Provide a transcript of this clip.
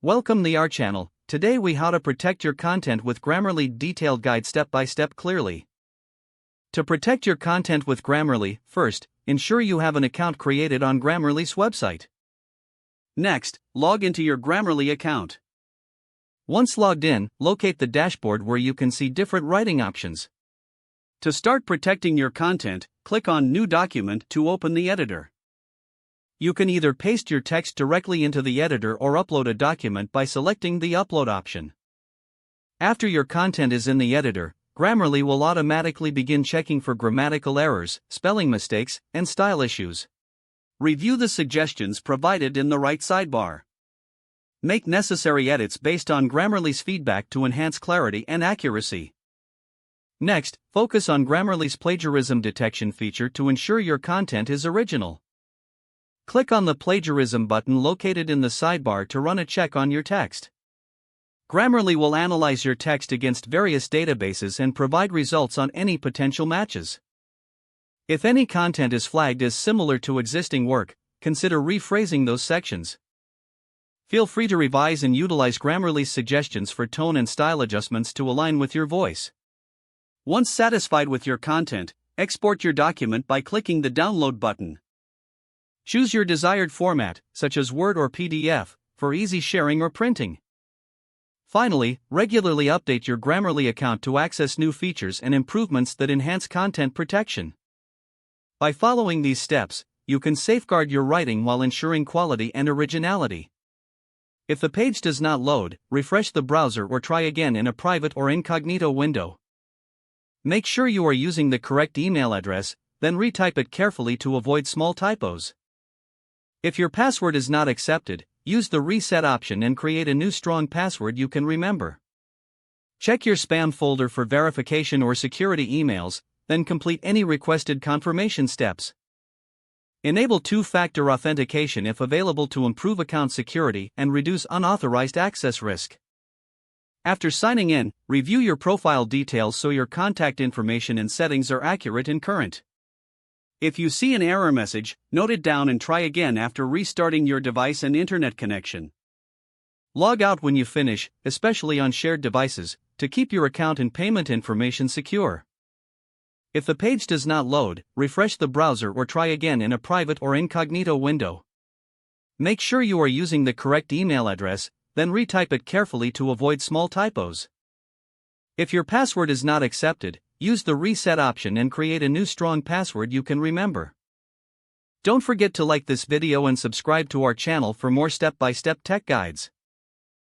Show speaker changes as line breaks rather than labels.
Welcome to our channel. Today we how to protect your content with Grammarly detailed guide step by step clearly. To protect your content with Grammarly, first, ensure you have an account created on Grammarly's website. Next, log into your Grammarly account. Once logged in, locate the dashboard where you can see different writing options. To start protecting your content, click on New Document to open the editor. You can either paste your text directly into the editor or upload a document by selecting the Upload option. After your content is in the editor, Grammarly will automatically begin checking for grammatical errors, spelling mistakes, and style issues. Review the suggestions provided in the right sidebar. Make necessary edits based on Grammarly's feedback to enhance clarity and accuracy. Next, focus on Grammarly's plagiarism detection feature to ensure your content is original. Click on the Plagiarism button located in the sidebar to run a check on your text. Grammarly will analyze your text against various databases and provide results on any potential matches. If any content is flagged as similar to existing work, consider rephrasing those sections. Feel free to revise and utilize Grammarly's suggestions for tone and style adjustments to align with your voice. Once satisfied with your content, export your document by clicking the Download button. Choose your desired format, such as Word or PDF, for easy sharing or printing. Finally, regularly update your Grammarly account to access new features and improvements that enhance content protection. By following these steps, you can safeguard your writing while ensuring quality and originality. If the page does not load, refresh the browser or try again in a private or incognito window. Make sure you are using the correct email address, then retype it carefully to avoid small typos. If your password is not accepted, use the Reset option and create a new strong password you can remember. Check your spam folder for verification or security emails, then complete any requested confirmation steps. Enable two-factor authentication if available to improve account security and reduce unauthorized access risk. After signing in, review your profile details so your contact information and settings are accurate and current. If you see an error message, note it down and try again after restarting your device and internet connection. Log out when you finish, especially on shared devices, to keep your account and payment information secure. If the page does not load, refresh the browser or try again in a private or incognito window. Make sure you are using the correct email address, then retype it carefully to avoid small typos. If your password is not accepted, use the Reset option and create a new strong password you can remember. Don't forget to like this video and subscribe to our channel for more step-by-step tech guides.